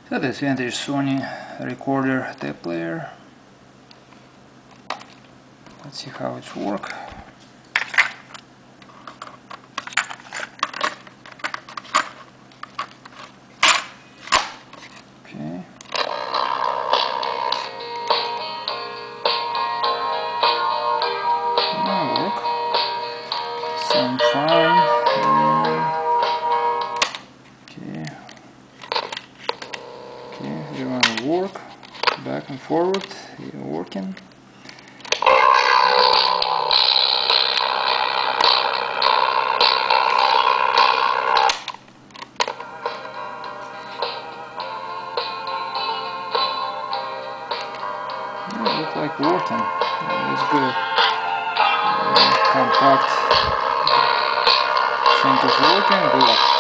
So this vintage Sony recorder tape player. Let's see how it works. Okay. Now work. Sound fine. Okay, you want to work back and forward. You're working. Yeah, looks like working. It's good. Compact. Think it's working. Good luck.